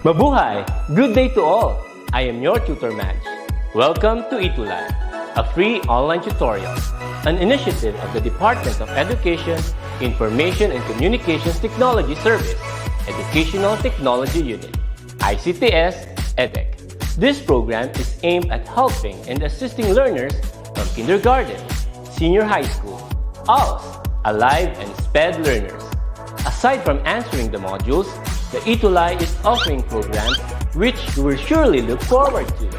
Mabuhay! Good day to all! I am your tutor Madge. Welcome to ETUlay, a free online tutorial, an initiative of the Department of Education, Information and Communications Technology Service, Educational Technology Unit, ICTS EdTech. This program is aimed at helping and assisting learners from kindergarten, senior high school, ALS, Alive, and SPED learners. Aside from answering the modules, the ETUlay is offering programs which you will surely look forward to.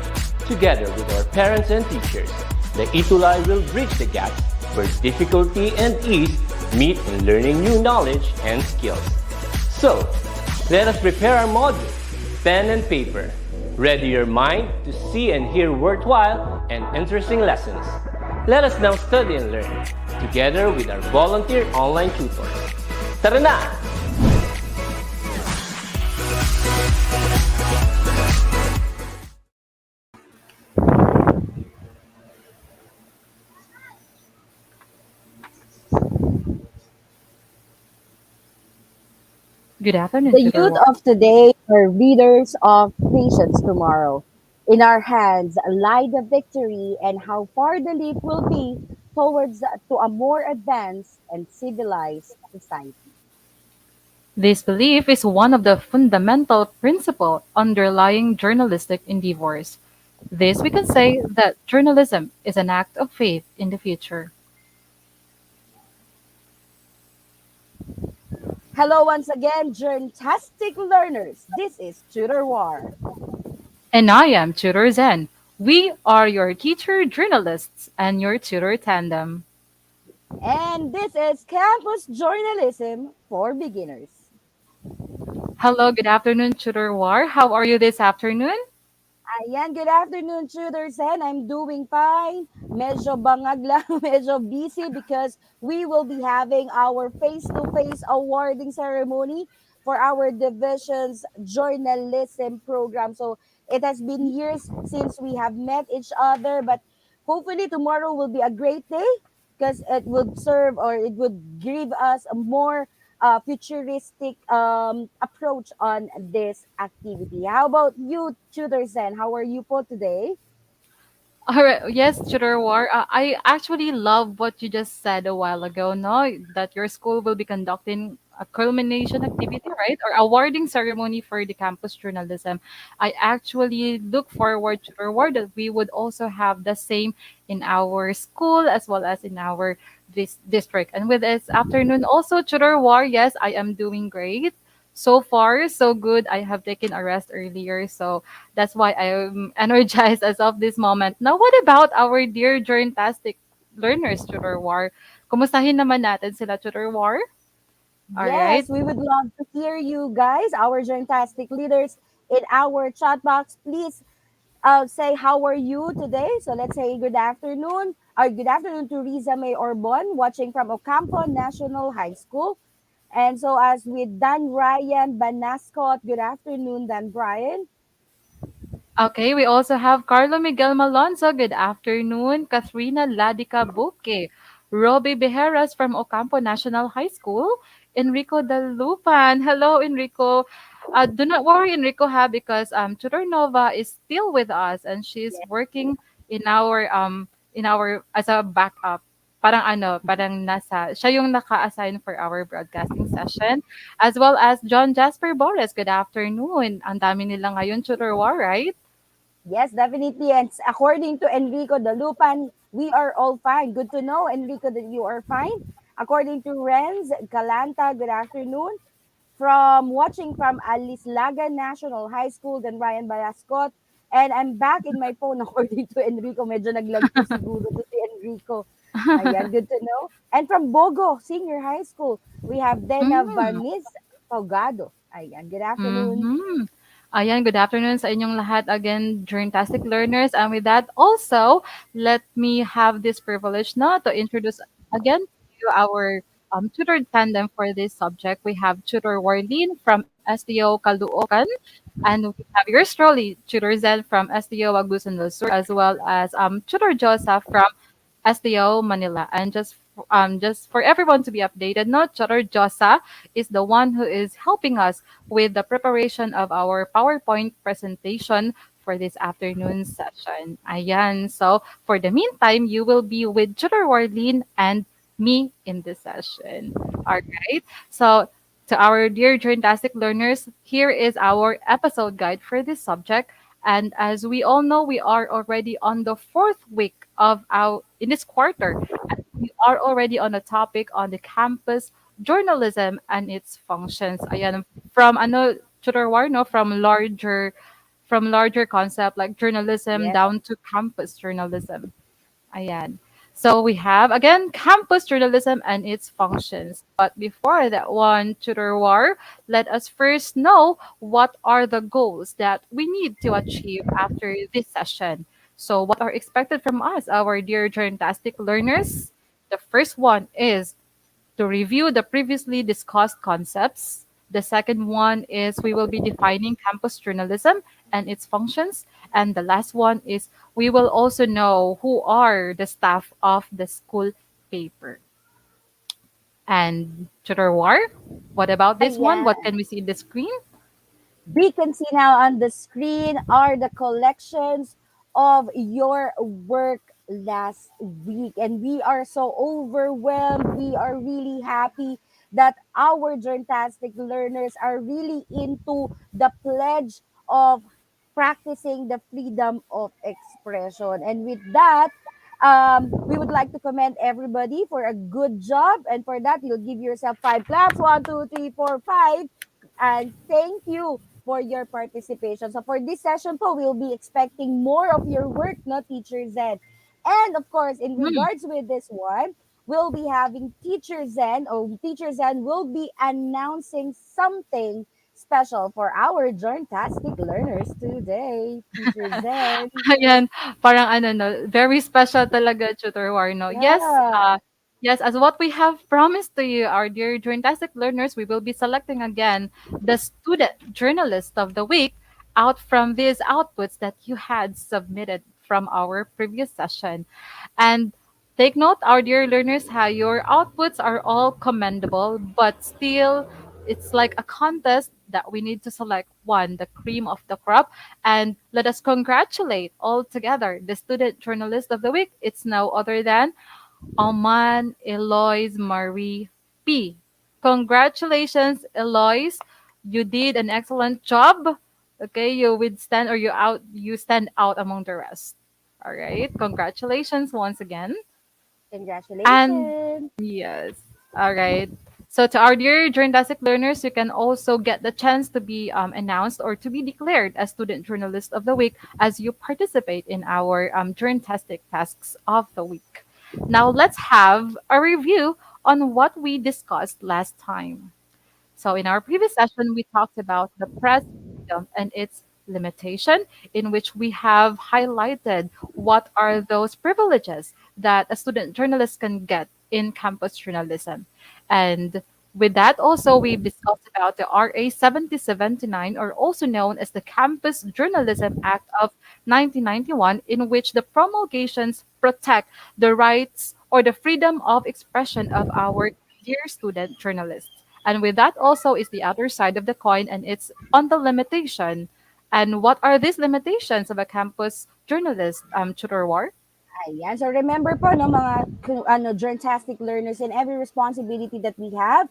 Together with our parents and teachers, the ETUlay will bridge the gaps where difficulty and ease meet in learning new knowledge and skills. So, let us prepare our modules, pen and paper. Ready your mind to see and hear worthwhile and interesting lessons. Let us now study and learn, together with our volunteer online tutors. Tara na! Good afternoon, The Tutor youth War. of today are readers of nations tomorrow. In our hands lie the victory and how far the leap will be towards to a more advanced and civilized society. This belief is one of the fundamental principles underlying journalistic endeavors. This we can say that journalism is an act of faith in the future. Hello once again, fantastic learners. This is Tutor War. And I am Tutor Zen. We are your teacher journalists and your tutor tandem. And this is Campus Journalism for Beginners. Hello, good afternoon, Tutor War. How are you this afternoon? Ayan, good afternoon, tutors, and I'm doing fine. Medyo bangag lang, medyo busy because we will be having our face-to-face awarding ceremony for our division's journalism program. So it has been years since we have met each other, but hopefully tomorrow will be a great day because it would serve or it would give us a more futuristic approach on this activity. How about you, Tudor Zen? How are you for today? All right. Yes, Tutor War. I actually love what you just said a while ago, no? That your school will be conducting a culmination activity, right? Or awarding ceremony for the campus journalism. I actually look forward, Tutor War, that we would also have the same in our school as well as in our this district. And with this afternoon also, Tutor War, yes, I am doing great. So far, so good. I have taken a rest earlier, so that's why I'm energized as of this moment. Now, what about our dear journtastic learners, Tutor War? Kumustahin naman natin sila, Tutor War? All right. Yes, we would love to hear you guys, our fantastic leaders in our chat box. Please say how are you today. So let's say good afternoon. Good afternoon to Riza May Orbon watching from Ocampo National High School. And so as with Dan Ryan Banascot, good afternoon, Dan Brian. Okay, we also have Carlo Miguel Malonzo. Good afternoon. Kathrina Ladica Buke. Robbie Bejeras from Ocampo National High School. Enrico Dalupan. Hello, Enrico. Do not worry, Enrico, because Tutor Nova is still with us and she's working in our as a backup. Parang siya yung naka-assign for our broadcasting session. As well as John Jasper Borges. Good afternoon. Ang dami nila ngayon, Tutor War, right? Yes, definitely. And according to Enrico Dalupan, we are all fine. Good to know, Enrico, that you are fine. According to Renz Galanta, good afternoon. From watching from Alislaga National High School, then Ryan Balascot. And I'm back in my phone according to Enrico. Medyo naglag po siguro to si Enrico. Ayan, good to know. And from Bogo Senior High School, we have Dena Mm. Varniz Pogado. Ayan, good afternoon. Mhm. Ayan, good afternoon sa inyong lahat again, Journtastic learners. And with that, also, let me have this privilege now to introduce again to our tutor tandem for this subject. We have Tutor Warlene from STO Caloocan, and we have yours truly, Tutor Zen from STO Agusan del Sur, as well as Tutor Joseph from STO Manila. And just just for everyone to be updated, no, Chatter Josa is the one who is helping us with the preparation of our PowerPoint presentation for this afternoon session. Ayan. So for the meantime, you will be with Chatter Warlene and me in this session. All right. So to our dear Journtastic learners, here is our episode guide for this subject. And as we all know, we are already on the fourth week of our in this quarter. And we are already on a topic on the campus journalism and its functions. Ayan, from ano, Tutor War, no, from larger concept like journalism Yeah. down to campus journalism. Ayan. So we have again campus journalism and its functions. But before that one, Tutor War, let us first know what are the goals that we need to achieve after this session. So what are expected from us, our dear journalistic learners? The first one is to review the previously discussed concepts. The second one is we will be defining campus journalism and its functions. And the last one is we will also know who are the staff of the school paper. And Tutor War, what about this one? Yeah. What can we see in the screen? We can see now on the screen are the collections of your work last week. And we are so overwhelmed. We are really happy that our Journtastic learners are really into the pledge of practicing the freedom of expression. And with that, we would like to commend everybody for a good job. And for that, you'll give yourself five claps. One, two, three, four, five. And thank you for your participation. So for this session po, we'll be expecting more of your work, no, Teacher Zen. And of course, in Hmm. regards with this one, we'll be having Teacher Zen will be announcing something special for our Journtastic learners today. Teacher Zen. Ayan, parang ano 'no, very special talaga Tutor War 'no. Yes, Yeah. yes, as what we have promised to you, our dear Journtastic learners, we will be selecting again the student journalist of the week out from these outputs that you had submitted from our previous session. And take note, our dear learners, how your outputs are all commendable, but still, it's like a contest that we need to select one, the cream of the crop. And let us congratulate all together the student journalist of the week. It's no other than Alman Eloise Marie P. Congratulations, Eloise. You did an excellent job. Okay, you stand out among the rest. All right. Congratulations once again. And Congratulations. yes. All right. So to our dear journalistic learners, you can also get the chance to be announced or to be declared as student journalist of the week as you participate in our journalistic tasks of the week. Now let's have a review on what we discussed last time. So in our previous session, we talked about the press freedom and its limitation, in which we have highlighted what are those privileges that a student journalist can get in campus journalism. And with that, also, we've discussed about the RA 7079, or also known as the Campus Journalism Act of 1991, in which the promulgations protect the rights or the freedom of expression of our dear student journalists. And with that also is the other side of the coin, and it's on the limitation. And what are these limitations of a campus journalist, Tutor War? Ayan. So remember po, no, mga journalistic learners, and every responsibility that we have,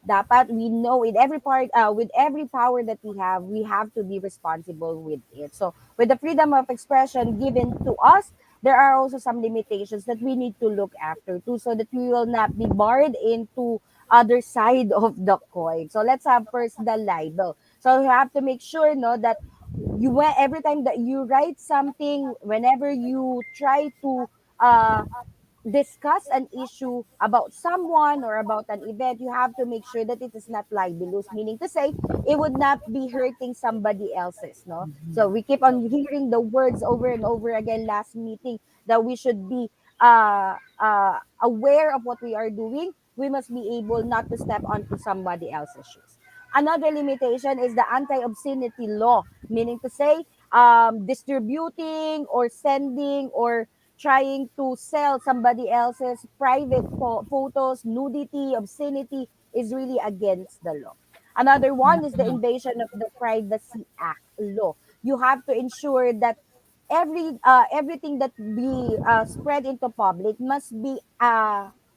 dapat we know with every power that we have to be responsible with it. So with the freedom of expression given to us, there are also some limitations that we need to look after too, so that we will not be barred into other side of the coin. So let's have first the libel. So you have to make sure, no, that every time that you write something, whenever you try to uh discuss an issue about someone or about an event, you have to make sure that it is not libelous, meaning to say it would not be hurting somebody else's, no? So we keep on hearing the words over and over again last meeting that we should be aware of what we are doing. We must be able not to step onto somebody else's shoes. Another limitation is the anti-obscenity law, meaning to say distributing or sending or trying to sell somebody else's private photos, nudity, obscenity is really against the law. Another one is the Mhm. invasion of the Privacy Act law. You have to ensure that everything that be spread into public must be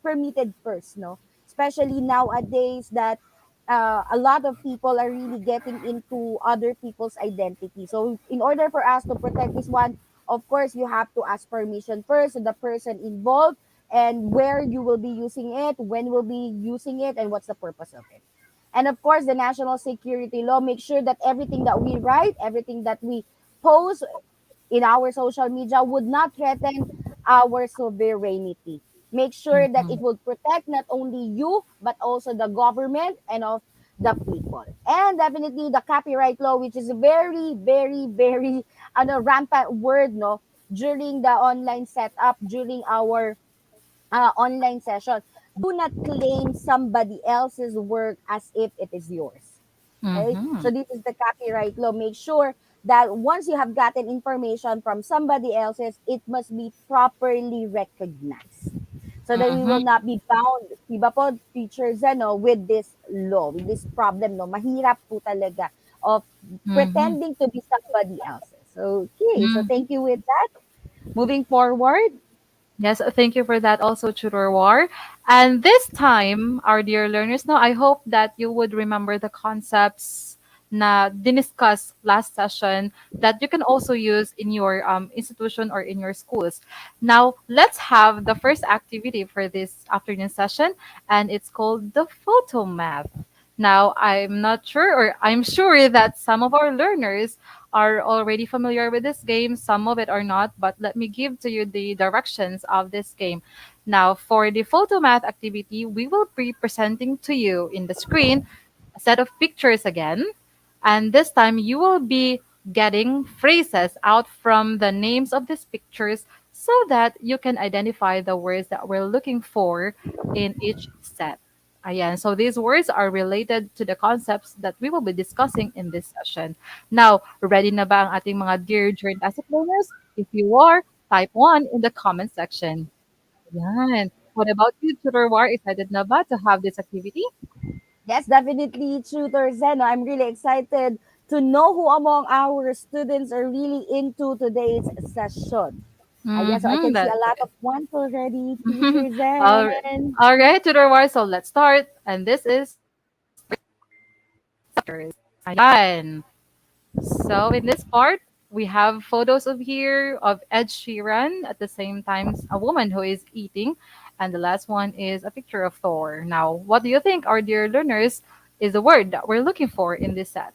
permitted first, no, especially nowadays that a lot of people are really getting into other people's identity. So in order for us to protect this one, of course you have to ask permission first to the person involved, and where you will be using it, when will be using it, and what's the purpose of it. And of course, the national security law, make sure that everything that we write, everything that we post in our social media would not threaten our sovereignty. Make sure that it Mhm. will protect not only you, but also the government and of the people. And definitely the copyright law, which is a very, very, very rampant word, no, during the online setup, during our online session. Do not claim somebody else's work as if it is yours. Okay, Mhm. so this is the copyright law. Make sure that once you have gotten information from somebody else's, it must be properly recognized so that we will Mhm. not be bound, diba po, teachers, ano, with this law, with this problem, no, mahirap po talaga of Mhm. pretending to be somebody else's. Okay, so Mhm. thank you with that. Moving forward. Yes, thank you for that also, Tutor War. And this time, our dear learners, now I hope that you would remember the concepts na diniscuss last session that you can also use in your institution or in your schools. Now, let's have the first activity for this afternoon session, and it's called the photo math. Now, I'm not sure, or I'm sure that some of our learners are already familiar with this game. Some of it are not, but let me give to you the directions of this game. Now, for the photo math activity, we will be presenting to you in the screen a set of pictures again. And this time, you will be getting phrases out from the names of these pictures so that you can identify the words that we're looking for in each set. Ayan. So these words are related to the concepts that we will be discussing in this session. Now, ready na ba ang ating mga dear joint asset learners? If you are, type 1 in the comment section. Ayan. What about you, Tutor War? Excited na ba to have this activity? Yes, definitely, Tutor Zen. I'm really excited to know who among our students are really into today's session. Yeah, so I Mm-hmm, can see a that's lot of it. ones already, Teacher all, Zen. all right, Tutor War. So let's start. And this is pictures. Ayan. So in this part, we have photos of here of Ed Sheeran at the same time a woman who is eating, and the last one is a picture of Thor. Now, what do you think, our dear learners, is the word that we're looking for in this set?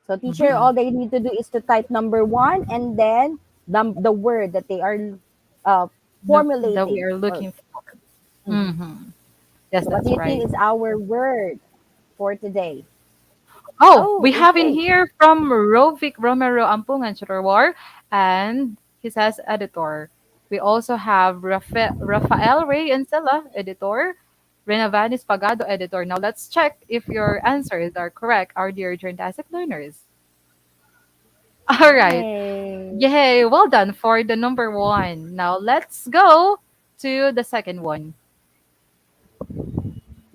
So, teacher, Mm-hmm. all they need to do is to type number one and then the word that they are uh, That we formulating. are Or, looking for. mhm. Mm-hmm. Yes, So, what do that's you think right. is our word for today? Oh, we Oh, have in okay. here from Rovic Romero Ampungan Chorwar, and he says editor. We also have Rafael Ray Encela, editor. Renavanis Pagado, editor. Now let's check if your answers are correct, our dear Journtastic learners. All right. Yay. Yay, well done for the number one. Now let's go to the second one.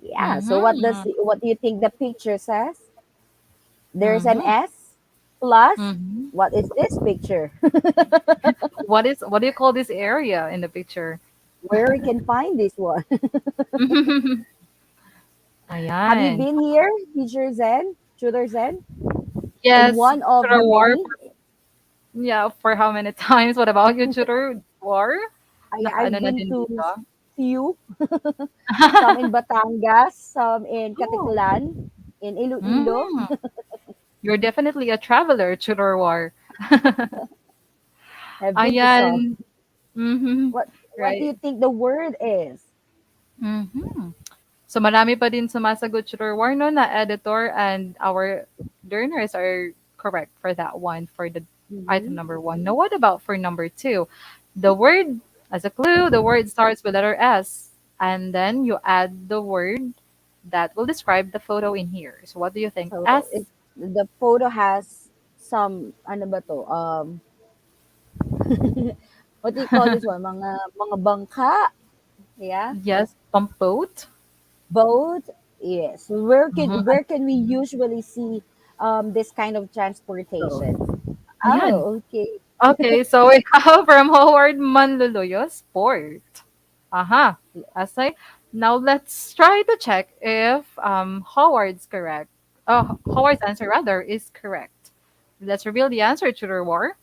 Yeah. So, Mm-hmm. what do you think the picture says? There's an Mm-hmm. S plus. Mm-hmm. What is this picture? What do you call this area in the picture? Where we can find this one? Have you Ayan. been here, Teacher Zen, Tutor Zen, in Yes, one of Tutor the War. many? Yeah, for how many times? What about you, Tutor War? I've Nakaano na been din to dito? few, some in Batangas, some in Oh. Caticlan, in Iloilo. Mm. You're definitely a traveler, Tutor War. I've been to some. Ayan. Mhm. What do Right. you think the word is? Mhm. So marami pa din sumasagot, Tutor War, no, na editor, and our learners are correct for that one, for the item Hmm. number one. Now, what about for number two? The word, as a clue, the word starts with letter S, and then you add the word that will describe the photo in here. So what do you think? So S. it the photo has some ano ba to? what do you call this one? Mga bangka, yeah, Yes, pump boat. boat. Yes. Mhm. Where can we usually see this kind of So, transportation? yan. Oh, okay. Okay, so we have from Howard Manluluyo, sport. Aha. Asay. Now let's try to check if Howard's correct. Howard's answer rather is correct. Let's reveal the answer to the war.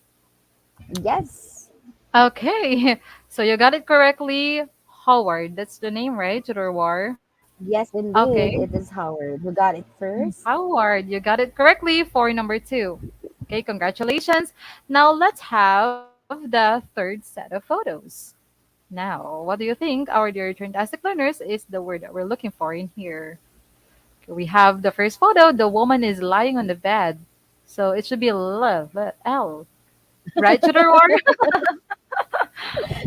Yes. Okay, so you got it correctly, Howard. That's the name, right? To the war. Yes, Okay, indeed. It is Howard. Who got it first? Howard, you got it correctly for number two. Okay, congratulations. Now let's have the third set of photos. Now, what do you think, our dear fantastic learners, is the word that we're looking for in here? Okay, we have the first photo. The woman is lying on the bed. So it should be love, L. Right, Chudorwar?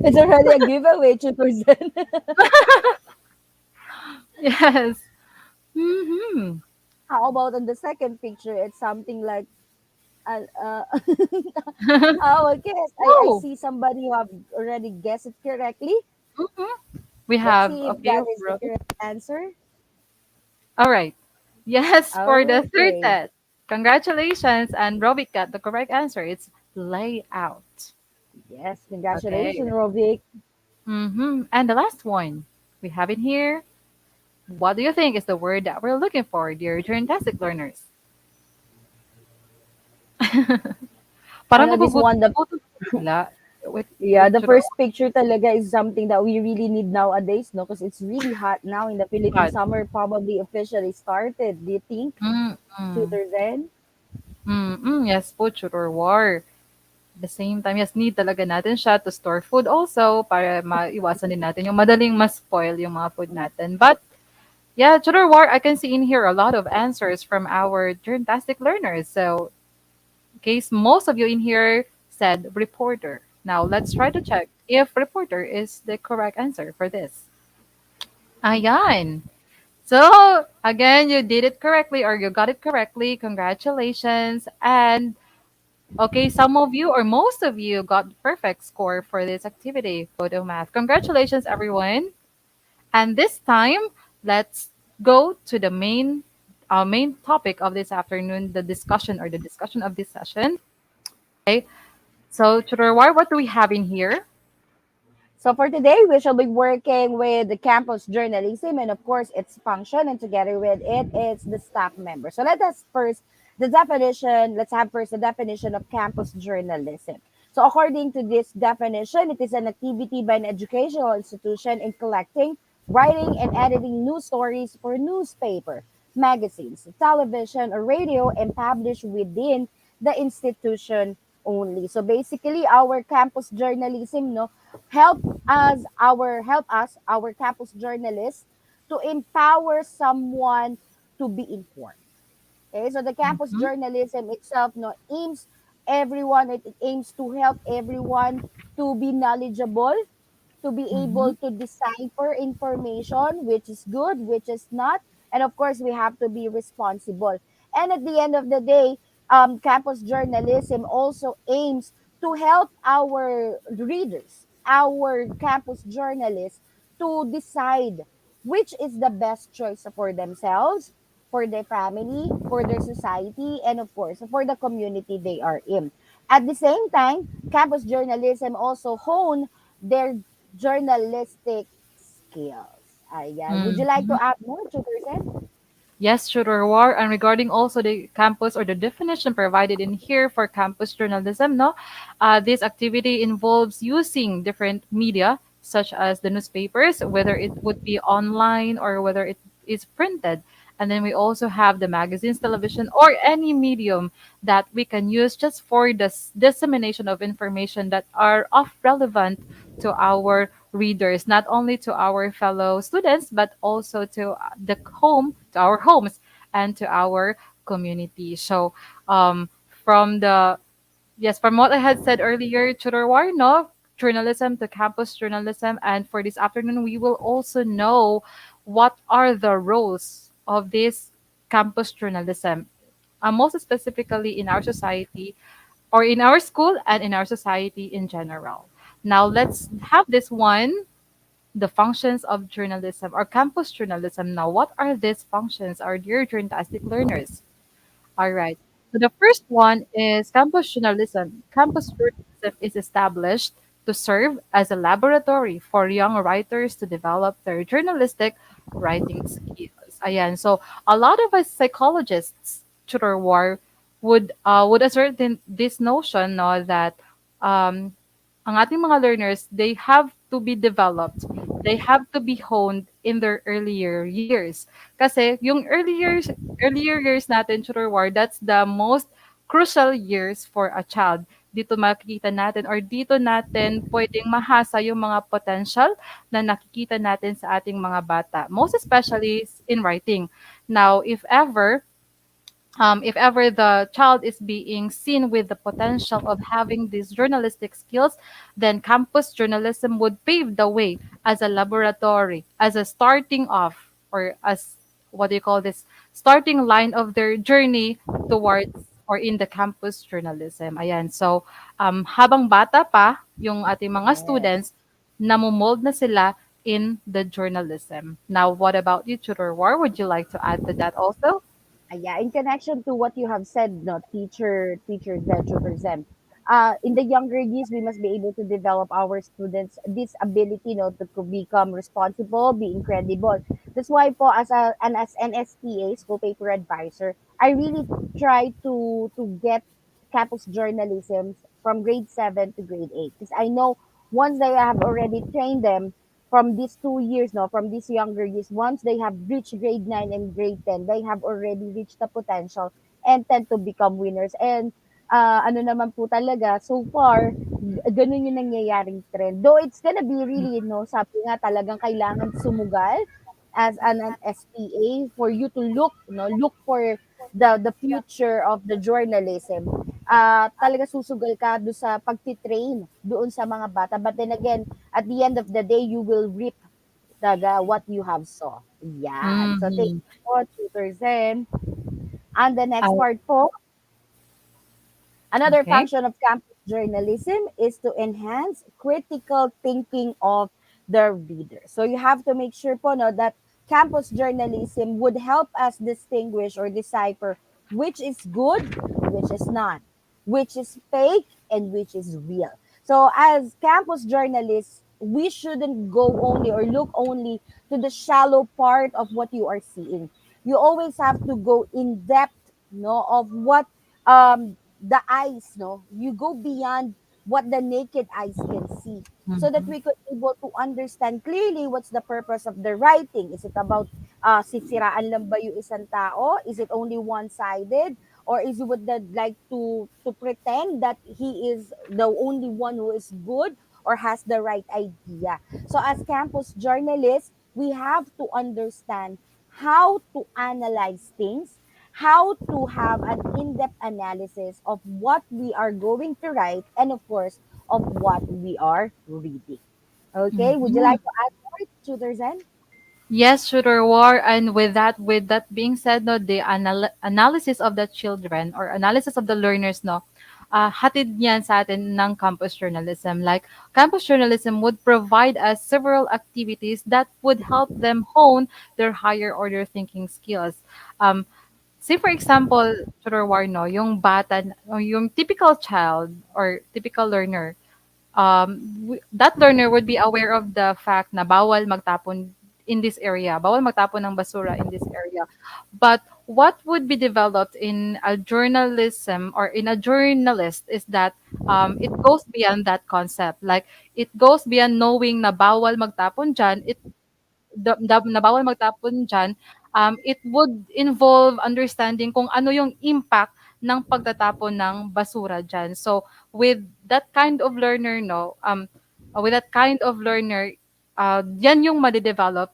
It's already a giveaway, 2%. Yes. Mm-hmm. How about on the second picture? It's something like, oh, okay. I Oh, see somebody who have already guessed it correctly. mhm. We Let's have see a if that few is the rows. correct answer. All right. Yes, for the third Okay. set. Congratulations. And Robic got the correct answer. It's layout. Yes, Okay. congratulations, Rovic. Mm-hmm. And the last one we have in here. What do you think is the word that we're looking for, dear fantastic learners? I Parang know this one. nagugutom bigla. Yeah, Wait, the should I first picture talaga is something that we really need nowadays, no? Because it's really hot now in the Philippines. what? Summer probably officially started. Do you think, Mm-mm. Tutor Zen? Mm-mm. Yes po, or war. The same time, yes, need talaga natin siya to store food also para maiwasan din natin yung madaling ma-spoil yung mga food natin. But yeah, Tudor War, I can see in here a lot of answers from our fantastic learners. So, in case most of you in here said reporter. Now, let's try to check if reporter is the correct answer for this. Ayan. So, again, you did it correctly or you got it correctly. Congratulations. And okay, some of you or most of you got the perfect score for this activity, photo math. Congratulations, everyone. And this time, let's go to the main topic of this afternoon, the discussion of this session. Okay, so Chudorwar, what do we have in here? So for today, we shall be working with the campus journalism and of course its function, and together with it, it's the staff member. So let's have first the definition of campus journalism. So according to this definition, it is an activity by an educational institution in collecting, writing, and editing news stories for newspaper, magazines, television, or radio and published within the institution only. So basically, our campus journalism, no, help us our campus journalists to empower someone to be informed. Okay, so the campus Mhm, journalism itself, no, aims everyone, it aims to help everyone to be knowledgeable, to be mhm, able to decipher information, which is good, which is not. And of course, we have to be responsible. And at the end of the day, campus journalism also aims to help our readers, our campus journalists, to decide which is the best choice for themselves, for their family, for their society, and of course, for the community they are in. At the same time, campus journalism also hone their journalistic skills. Ayan. Would you like to mhm. add more, Chutersen? Yes, Shooter War. And regarding also the campus or the definition provided in here for campus journalism, no, this activity involves using different media such as the newspapers, whether it would be online or whether it is printed. And then we also have the magazines, television, or any medium that we can use just for the dissemination of information that are of relevant to our readers, not only to our fellow students, but also to our homes, and to our community. So, from the yes, from what I had said earlier, Chudorwar, no, journalism to campus journalism, and for this afternoon, we will also know what are the roles of this campus journalism, most specifically in our society or in our school and in our society in general. Now let's have this one, the functions of journalism or campus journalism. Now, what are these functions, our dear journalistic learners? All right. So the first one is campus journalism. Campus journalism is established to serve as a laboratory for young writers to develop their journalistic writing skills. Ayan. So a lot of us psychologists, Tudor War, would assert this notion, no, that um, ang ating mga learners, they have to be developed. They have to be honed in their earlier years. Kasi yung earlier years natin, Tutor War, that's the most crucial years for a child. Dito makikita natin or dito natin pwedeng mahasa yung mga potential na nakikita natin sa ating mga bata. Most especially in writing. Now, if ever the child is being seen with the potential of having these journalistic skills, then campus journalism would pave the way as a laboratory, as a starting off, or as what do you call this, starting line of their journey towards or in the campus journalism. Ayan. So, habang bata pa yung ating mga Yes. students, namumold na sila in the journalism. Now, what about you, Tutor War? Would you like to add to that also? Yeah, in connection to what you have said, no, teacher Zen, tutor Zen, in the younger years, we must be able to develop our students this ability, no, to become responsible, be incredible. That's why po, as an SPA, school paper advisor, I really try to get campus journalism from grade 7 to grade 8, because I know once they have already trained them from these 2 years, no, from these younger years, once they have reached grade 9 and grade 10, they have already reached the potential and tend to become winners. And ano naman po talaga, so far, ganun yung nangyayaring trend. Though it's gonna be really, no, sabi nga talagang kailangan sumugal as an SPA for you to look, no, look for the future of the journalism. Talaga susugal ka do sa pagtitrain doon sa mga bata. But then again, at the end of the day, you will reap what you have saw. Yan. So, thank Mm-hmm. you po, Tutor Zen. And the next part po, another Okay. function of campus journalism is to enhance critical thinking of the reader. So you have to make sure po, no, that campus journalism would help us distinguish or decipher which is good, which is not, which is fake, and which is real. So as campus journalists, we shouldn't go only or look only to the shallow part of what you are seeing. You always have to go in depth, no, of what the eyes, no, you go beyond what the naked eyes can see, so that Mhm. we could able to understand clearly what's the purpose of the writing. Is it about sisiraan lang ba yung isang tao? Is it only one-sided? Or is he would that like to pretend that he is the only one who is good or has the right idea? So as campus journalists, we have to understand how to analyze things, how to have an in-depth analysis of what we are going to write, and of course of what we are reading. Okay, would you Mhm. like to add more, Tutor Zen? Yes, Shooter War. And with that being said, no, the analysis of the children or analysis of the learners, no, hatid niyan sa atin ng campus journalism. Like, campus journalism would provide us several activities that would help them hone their higher order thinking skills. Um, Say for example, Shooter War, no, yung bata, o yung typical child or typical learner, that learner would be aware of the fact na bawal magtapon in this area, bawal magtapon ng basura in this area. But what would be developed in a journalism or in a journalist is that it goes beyond that concept. Like, it goes beyond knowing na bawal magtapon dyan. Na bawal magtapon diyan, it would involve understanding kung ano yung impact ng pagtatapon ng basura diyan. So, with that kind of learner, no, with that kind of learner, yan yung made-develop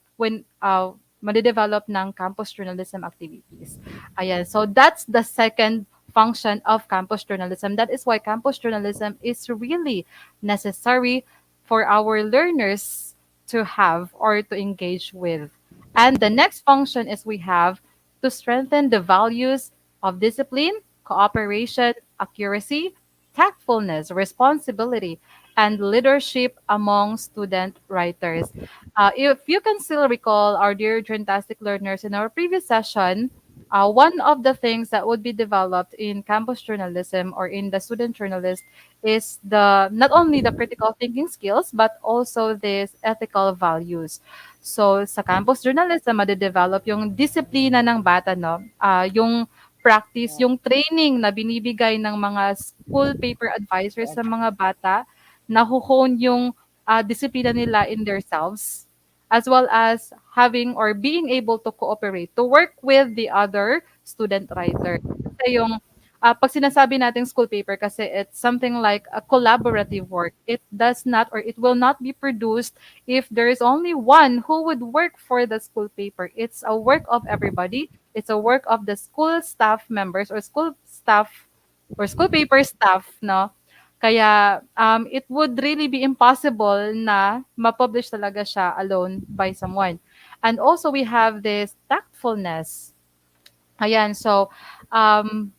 ng campus journalism activities. Ayan. So, that's the second function of campus journalism. That is why campus journalism is really necessary for our learners to have or to engage with. And the next function is we have to strengthen the values of discipline, cooperation, accuracy, tactfulness, responsibility, and leadership among student writers. If you can still recall, our dear Fantastic learners, in our previous session, one of the things that would be developed in campus journalism or in the student journalist is the not only the critical thinking skills but also these ethical values. So sa campus journalism, made-develop yung disiplina ng bata, no? Yung practice, yung training na binibigay ng mga school paper advisors sa mga bata, naho-hone yung disiplina nila in themselves, as well as having or being able to cooperate, to work with the other student writer. Kasi yung pag sinasabi natin school paper kasi it's something like a collaborative work. It does not or it will not be produced if there is only one who would work for the school paper. It's a work of everybody. It's a work of the school staff members or school staff or school paper staff, no? Kaya it would really be impossible na ma-publish talaga siya alone by someone. And also we have this tactfulness. Ayan, so um,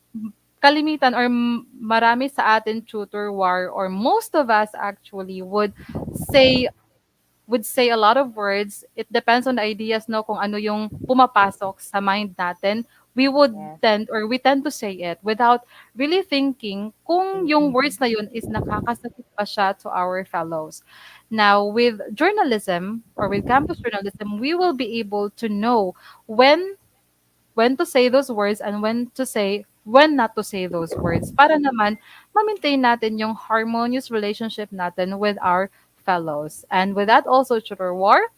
kalimitan or marami sa atin tutor war or most of us actually say would say a lot of words. It depends on the ideas, no, kung ano yung pumapasok sa mind natin. Yes. We tend to say it without really thinking kung yung Thinking. words na yun is nakakasakit pa siya to our fellows. Now, with journalism or with campus journalism, we will be able to know when to say those words and when not to say those words para naman ma-maintain natin yung harmonious relationship natin with our fellows. And with that also, Tutor War.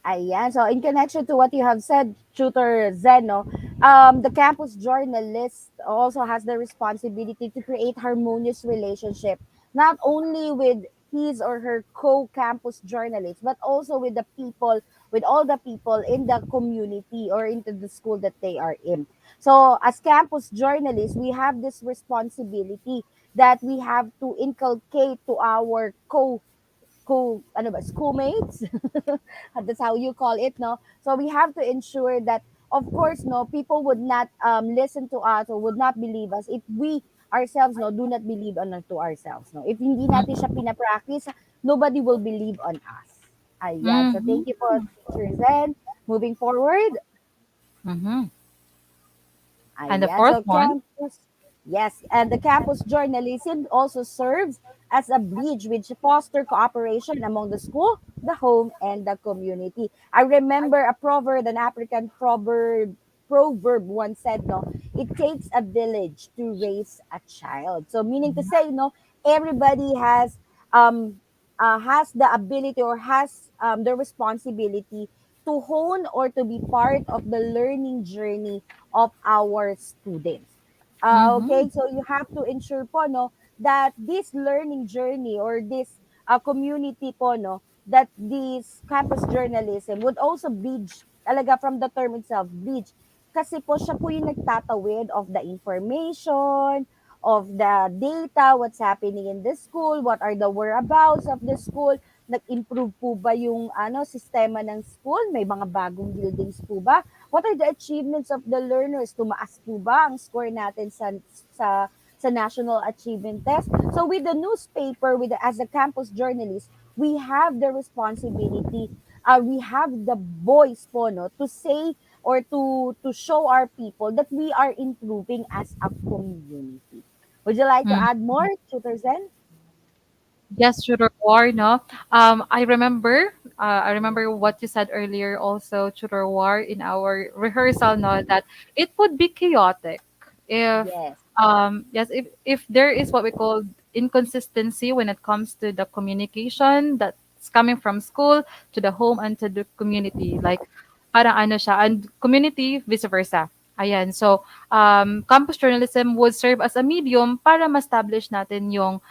Ayan. So, in connection to what you have said, Tutor Zeno, the campus journalist also has the responsibility to create harmonious relationship, not only with his or her co-campus journalists, but also with the people, with all the people in the community or into the school that they are in. So, as campus journalists, we have this responsibility that we have to inculcate to our schoolmates. That's how you call it, no? So we have to ensure that, of course, no, people would not listen to us or would not believe us if we ourselves, no, do not believe on to ourselves, no. If hindi natin siya pinapractice, nobody will believe on us. Ayan. So Mm-hmm. thank you po, Teacher Zen. Moving forward, Mm-hmm. And the ayan. fourth So one. yes, and the campus journalism also serves as a bridge which foster cooperation among the school, the home, and the community. I remember a proverb, an African proverb once said, no, it takes a village to raise a child. So meaning to say, no, everybody um has the ability or has the responsibility to hone or to be part of the learning journey of our students. Mm-hmm. Okay, so you have to ensure po, no, that this learning journey or this community po, no, that this campus journalism would also bridge talaga from the term itself, bridge. Kasi po siya po yung nagtatawid of the information, of the data, what's happening in the school, what are the whereabouts of the school, nag-improve po ba yung sistema ng school, may mga bagong buildings po ba, what are the achievements of the learners, tumaas po ba ang score natin sa sa national achievement test. So with the newspaper, as a campus journalist, we have the responsibility, we have the voice po, no, to say or to show our people that we are improving as a community. Would you like to add more, Tutor Zen? Yes, Tutor War, no? I remember what you said earlier also, Tutor War, in our rehearsal, no, that it would be chaotic if, Yes. if there is what we call inconsistency when it comes to the communication that's coming from school to the home and to the community. Like, parang ano siya, and community, vice versa. Ayan, so, campus journalism would serve as a medium para ma-establish natin yung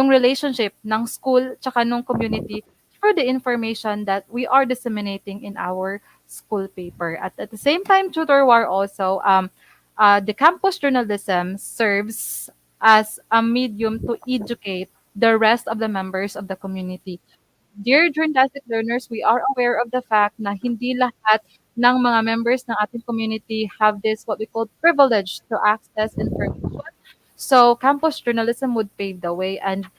relationship ng school tsaka nung community for the information that we are disseminating in our school paper. At the same time, Tutor War also, the campus journalism serves as a medium to educate the rest of the members of the community. Dear Journalistic learners, we are aware of the fact na hindi lahat ng mga members ng ating community have this what we call privilege to access information. So campus journalism would pave the way, and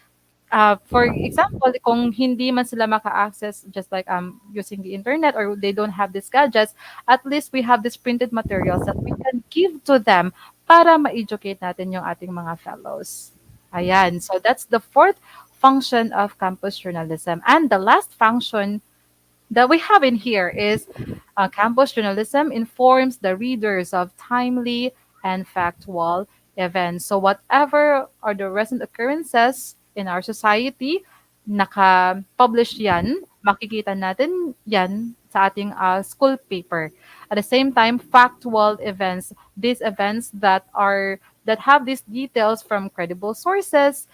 For example, kung hindi man sila maka-access just like using the internet or they don't have these gadgets, at least we have these printed materials that we can give to them para ma-educate natin yung ating mga fellows. Ayan. So that's the fourth function of campus journalism. And the last function that we have in here is campus journalism informs the readers of timely and factual events. So whatever are the recent occurrences in our society, naka-publish yan, makikita natin yan sa ating school paper. At the same time, factual events, these events that have these details from credible sources.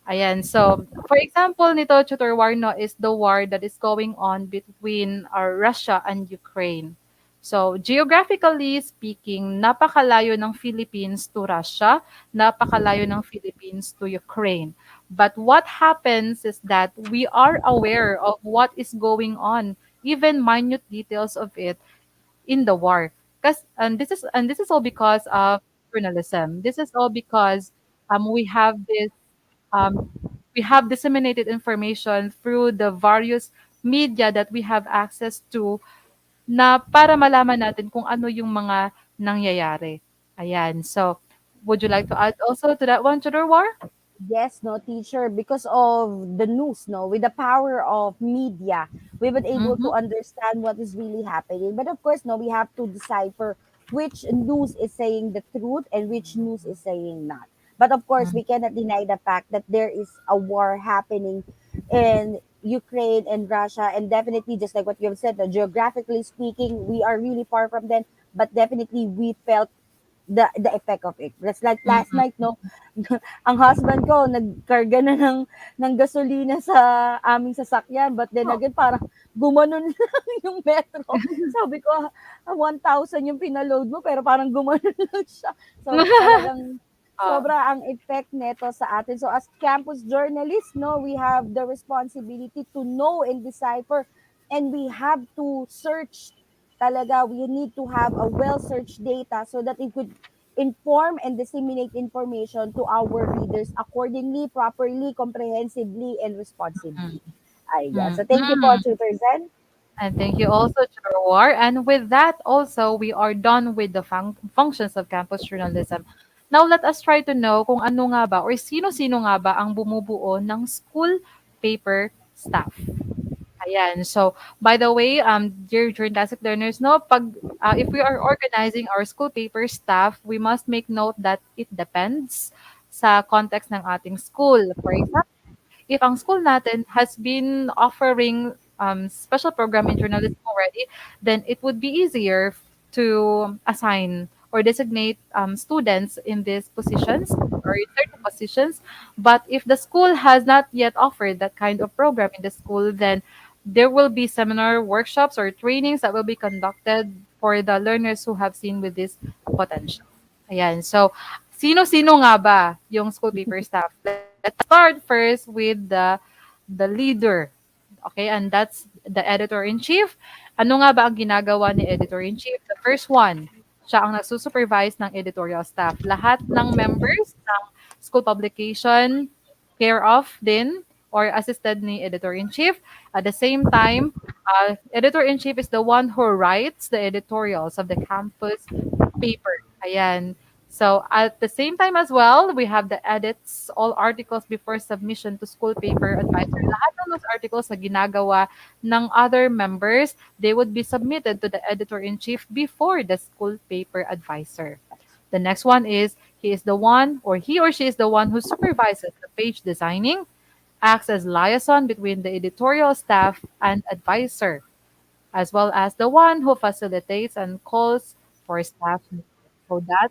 Ayan. So, for example nito, Tutor War, no, is the war that is going on between Russia and Ukraine. So, geographically speaking, napakalayo ng Philippines to Russia, napakalayo ng Philippines to Ukraine. But what happens is that we are aware of what is going on, even minute details of it in the war. Because and this is all because of journalism. This is all because we have this um, we have disseminated information through the various media that we have access to na para malaman natin kung ano yung mga nangyayari. Ayan. So, would you like to add also to that one, Tudor War? Yes, no, teacher, because of the news, no, with the power of media, we were able Mm-hmm. to understand what is really happening. But of course, no, we have to decipher which news is saying the truth and which news is saying not. But of course, we cannot deny the fact that there is a war happening in Ukraine and Russia, and definitely, just like what you have said, no, geographically speaking, we are really far from them. But definitely, we felt the effect of it. That's like last Mm-hmm. night, no, ang husband ko nagkarga na ng gasolina sa aming sasakyan, but then again parang gumanon lang yung metro. Sabi ko, 1,000 yung pinaload mo pero parang gumanon lang siya. So talagang uh, sobra ang effect neto sa atin. So as campus journalists, no, we have the responsibility to know and decipher, and we have to search talaga. We need to have a well-searched data so that it could inform and disseminate information to our readers accordingly, properly, comprehensively, and responsibly. Ay, yeah. So thank you po, mm-hmm. Tutor Zen. And thank you also, War. And with that, also, we are done with the functions of campus journalism. Now, let us try to know kung ano nga ba or sino-sino nga ba ang bumubuo ng school paper staff. Ayan. So, by the way, dear Fantastic learners, no, if we are organizing our school paper staff, we must make note that it depends sa context ng ating school. For example, if ang school natin has been offering special program in journalism already, then it would be easier to assign or designate students in these positions or in certain positions. But if the school has not yet offered that kind of program in the school, then there will be seminar workshops or trainings that will be conducted for the learners who have seen with this potential. Ayan. So, sino-sino nga ba yung school paper staff? Let's start first with the leader. Okay, and that's the editor-in-chief. Ano nga ba ang ginagawa ni editor-in-chief? The first one, siya ang nagsusupervise ng editorial staff. Lahat ng members ng school publication care of din or assisted ni editor-in-chief. At the same time, editor-in-chief is the one who writes the editorials of the campus paper. Ayan. So at the same time as well, we have the edits, all articles before submission to school paper advisor. Lahat ng those articles na ginagawa ng other members, they would be submitted to the editor-in-chief before the school paper advisor. The next one is he is the one or he or she is the one who supervises the page designing, acts as liaison between the editorial staff and advisor, as well as the one who facilitates and calls for staff meetings. So that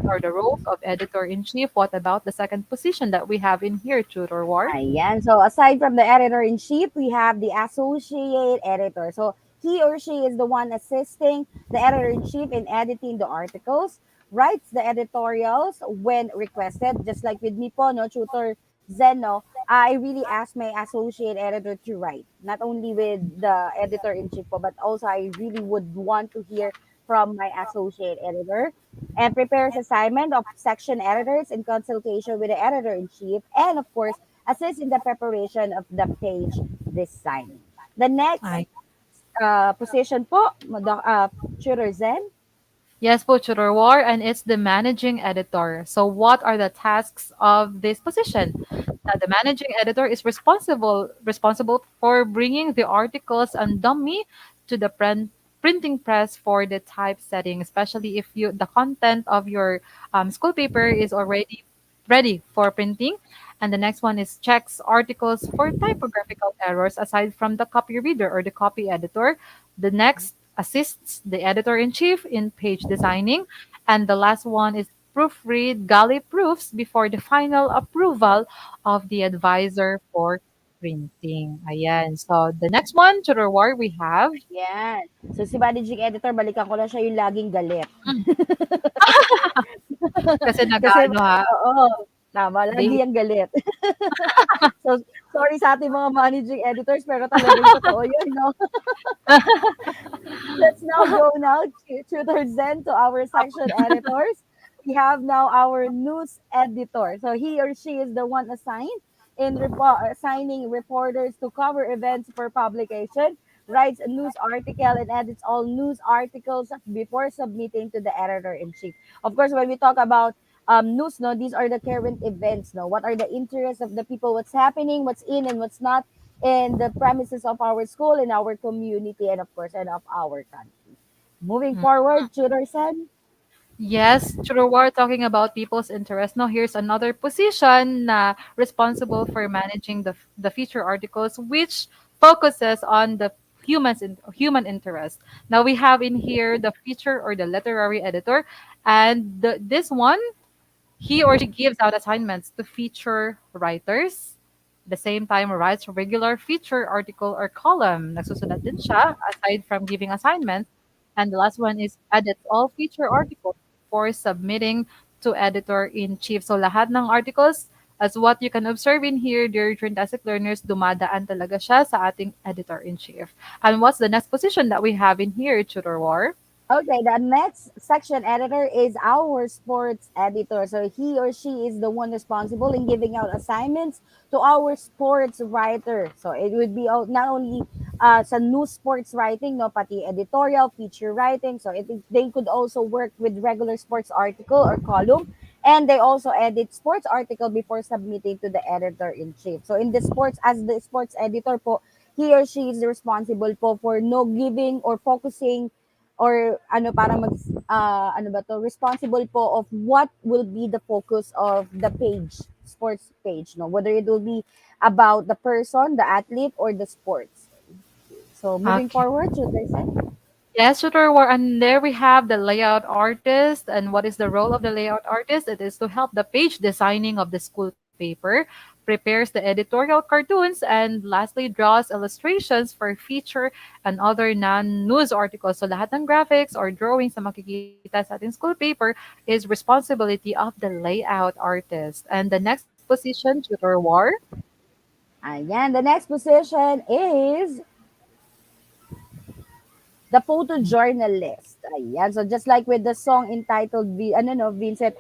are the roles of editor-in-chief. What about the second position that we have in here, Tutor War? Ayan. So aside from the editor-in-chief, we have the associate editor. So he or she is the one assisting the editor-in-chief in editing the articles, writes the editorials when requested, just like with me po, no, Tutor Zeno. I really ask my associate editor to write, not only with the editor-in-chief po, but also I really would want to hear from my associate editor, and prepares assignment of section editors in consultation with the editor-in-chief, and of course assist in the preparation of the page design. The next I position po, Tutor Zen. Yes po, Tutor War, and it's the managing editor. So what are the tasks of this position? The managing editor is responsible for bringing the articles and dummy to the printing press for the typesetting, especially if you the content of your school paper is already ready for printing. And the next one is checks articles for typographical errors aside from the copy reader or the copy editor. The next assists the editor in chief in page designing. And the last one is proofread galley proofs before the final approval of the advisor for printing. Ayan. So the next one, to the war we have. Yan. So si managing editor, balikan ko lang siya yung laging galit. Mm, kasi Kasi, nag-ano ha, oo, tama, lagi they yang galit. So, sorry sa ating mga managing editors, pero talagang totoo yun, no? Let's now go now to Zen to our section editors. We have now our news editor. So he or she is the one assigned in assigning reporters to cover events for publication, writes a news article, and edits all news articles before submitting to the editor in chief. Of course, when we talk about news, no, these are the current events, no. What are the interests of the people? What's happening? What's in and what's not in the premises of our school, in our community, and of course, and of our country. Moving forward, Tudor Sen. Yes, true. We're talking about people's interest. Now, here's another position na responsible for managing the feature articles, which focuses on the human interest. Now, we have in here the feature or the literary editor, and this one he or she gives out assignments to feature writers. The same time, writes a regular feature article or column. Nagsusulat din siya aside from giving assignments. And the last one is edits all feature articles for submitting to editor-in-chief. So lahat ng articles, as what you can observe in here, dear fantastic learners, dumadaan talaga siya sa ating editor-in-chief. And what's the next position that we have in here, Tutor War? Okay, the next section editor is our sports editor. So he or she is the one responsible in giving out assignments to our sports writer. So it would be not only sa news sports writing, no, pati editorial, feature writing. So they could also work with regular sports article or column. And they also edit sports article before submitting to the editor in chief. So in the sports, as the sports editor po, he or she is responsible po for no giving or focusing or ano para mag ano ba to responsible po of what will be the focus of the page, sports page, no, whether it will be about the person, the athlete, or the sports. So moving Okay. forward to the second. Yes, tutor war, and there we have the layout artist. And what is the role of the layout artist? It is to help the page designing of the school paper, prepares the editorial cartoons, and lastly draws illustrations for feature and other non-news articles. So lahat ng graphics or drawings na makikita sa ating school paper is responsibility of the layout artist. And the next position, tutor war. Ayan, the next position is the photojournalist. Ayan. So just like with the song entitled ano no, Vincent,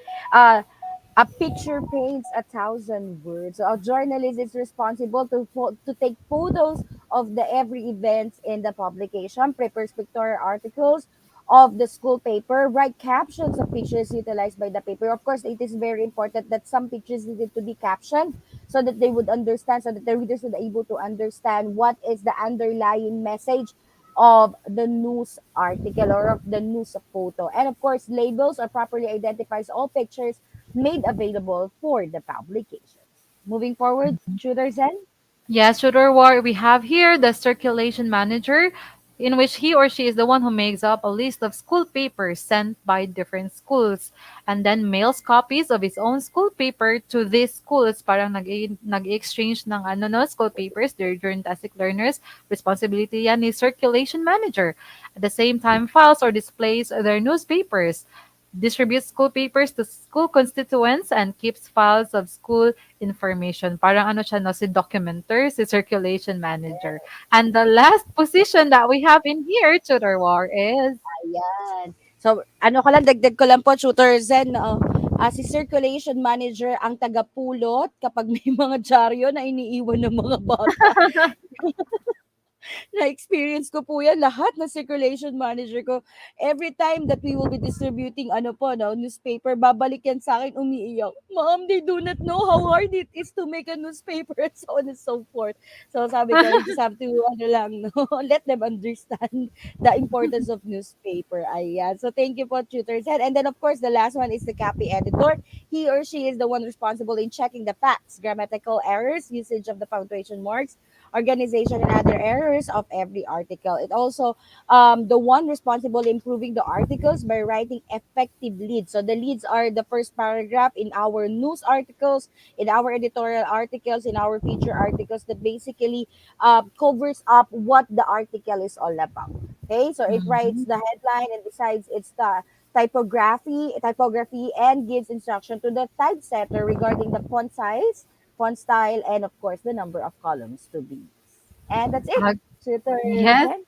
a picture paints a thousand words. So a journalist is responsible to take photos of the every events in the publication, prepares pictorial articles of the school paper, write captions of pictures utilized by the paper. Of course, it is very important that some pictures needed to be captioned so that they would understand, so that the readers would be able to understand what is the underlying message of the news article or of the news photo. And of course, labels or properly identifies all pictures made available for the publications. Moving forward, Tudor Zen. Yes, Tudor War, we have here the circulation manager, in which he or she is the one who makes up a list of school papers sent by different schools and then mails copies of his own school paper to these schools. Parang nag-exchange ng ano no, school papers, their fantastic learners. Responsibility yan ni circulation manager. At the same time, files or displays their newspapers, distributes school papers to school constituents, and keeps files of school information. Parang ano siya, no, si documenter, si circulation manager. And the last position that we have in here, Tutor War, is Ayan. So, ano ko lang, dagdag ko lang po, Tutor Zen, no? si circulation manager ang tagapulot kapag may mga dyaryo na iniiwan ng mga bata. Na-experience ko po yan, lahat ng circulation manager ko. Every time that we will be distributing ano po, no, newspaper, babalik yan sa akin, umiiyak. Ma'am, they do not know how hard it is to make a newspaper and so on and so forth. So sabi ko, you just have to, ano lang, no, let them understand the importance of newspaper. Ayan. So thank you po, Tutor Zen. And then of course, the last one is the copy editor. He or she is the one responsible in checking the facts, grammatical errors, usage of the punctuation marks, organization, and other errors of every article. It also the one responsible improving the articles by writing effective leads. So the leads are the first paragraph in our news articles, in our editorial articles, in our feature articles that basically covers up what the article is all about. Okay, so it writes Mhm. the headline and decides its the typography, and gives instruction to the typesetter regarding the font style, and of course the number of columns to be used. And that's it. Uh, Tutor yes. Zen.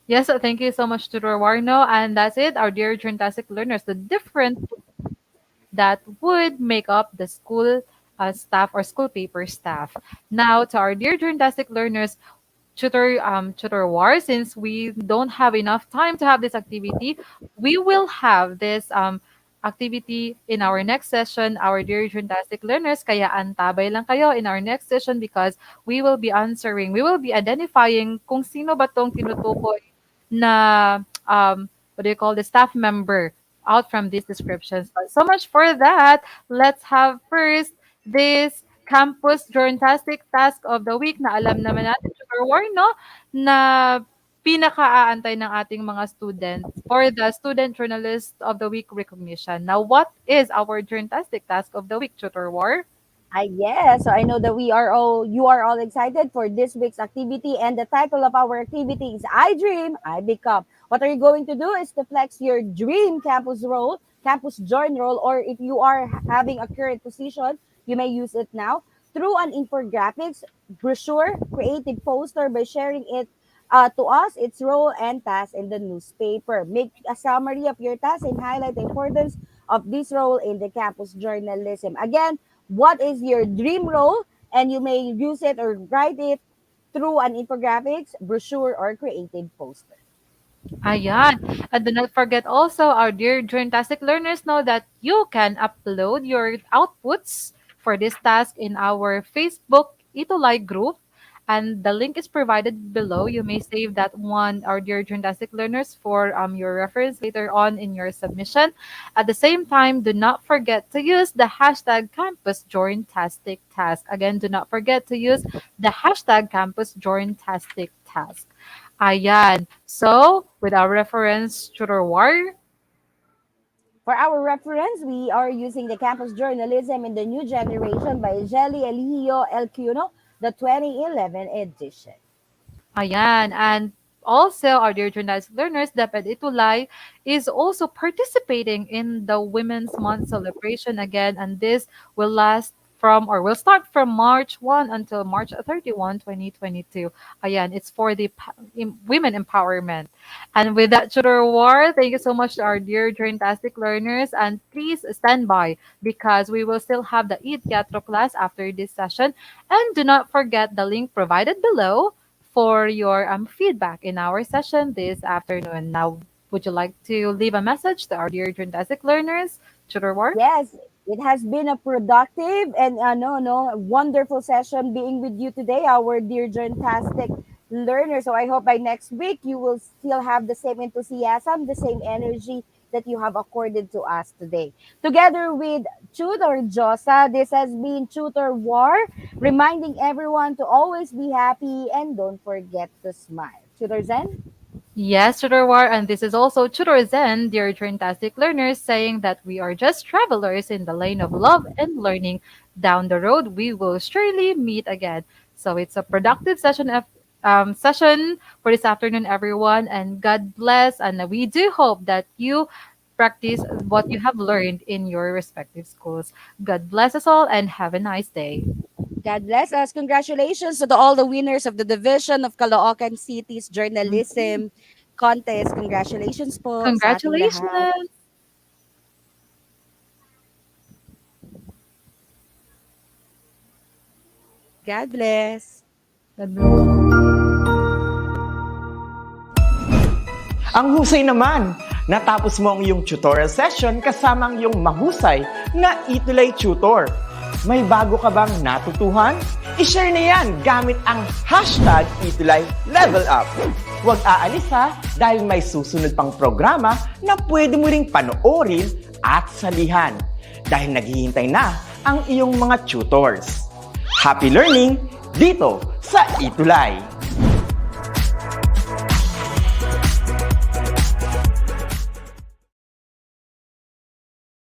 Yes, thank you so much, Tutor Warno. And that's it, our dear Fantastic learners. The different that would make up the school staff or school paper staff. Now, to our dear Fantastic learners, tutor war, since we don't have enough time to have this activity, we will have this activity in our next session, our dear fantastic learners. Kaya antabay lang kayo in our next session because we will be identifying kung sino ba tong tinutukoy na what do you call the staff member out from these descriptions. But so much for that. Let's have first this campus journalistic task of the week na alam naman natin, Sugar War, no? Na pinaka-aantay ng ating mga students for the Student Journalist of the Week recognition. Now, what is our journalistic task of the week, Tutor War? Yes, so I know that you are all excited for this week's activity, and the title of our activity is I Dream, I Become. What are you going to do is to flex your dream campus join role, or if you are having a current position, you may use it now through an infographics, brochure, creative poster by sharing it to us, its role and task in the newspaper. Make a summary of your task and highlight the importance of this role in the campus journalism. Again, what is your dream role, and you may use it or write it through an infographics, brochure, or creative poster. Ayan. And do not forget also, our dear Journtastic learners, know that you can upload your outputs for this task in our Facebook ETUlay group. And the link is provided below. You may save that one, our dear Journtastic learners, for your reference later on in your submission. At the same time, do not forget to use the hashtag Campus Journtastic Task. Again, do not forget to use the hashtag Campus Journtastic Task. Ayan. So, with our reference tutor war, For our reference, we are using the Campus Journalism in the New Generation by Jelly Eligio El Cuno, the 2011 edition. ayan. And also, our dear journalistic learners, DepEd ETUlay is also participating in the Women's Month celebration again. And this will last from or will start from March 1 until March 31, 2022. Ayan, it's for the women empowerment. And with that, tutor war, thank you so much to our dear journalistic learners. And please stand by because we will still have the e-teatro class after this session. And do not forget the link provided below for your feedback in our session this afternoon. Now, would you like to leave a message to our dear journalistic learners, Tutor War? Yes, it has been a productive and wonderful session being with you today, our dear fantastic learners. So I hope by next week you will still have the same enthusiasm, the same energy that you have accorded to us today. Together with Tutor Josa, this has been Tutor War, reminding everyone to always be happy and don't forget to smile. Tutor Zen? Yes, Tutor War, and this is also Tutor Zen, dear fantastic learners, saying that we are just travelers in the lane of love and learning. Down the road, we will surely meet again. So it's a productive session for this afternoon, everyone, and God bless. And we do hope that you practice what you have learned in your respective schools. God bless us all, and have a nice day. God bless us. Congratulations to all the winners of the Division of Caloocan City's Journalism Contest. Congratulations po sa ating lahat. Congratulations. God bless. God bless. Ang husay naman! Natapos mo ang iyong tutorial session kasama ang iyong mahusay na ETUlay tutor. May bago ka bang natutuhan? I-share na yan gamit ang hashtag #ETUlayLevelUp. Huwag aalis ha, dahil may susunod pang programa na pwede mo ring panoorin at salihan. Dahil naghihintay na ang iyong mga tutors. Happy learning dito sa ETUlay!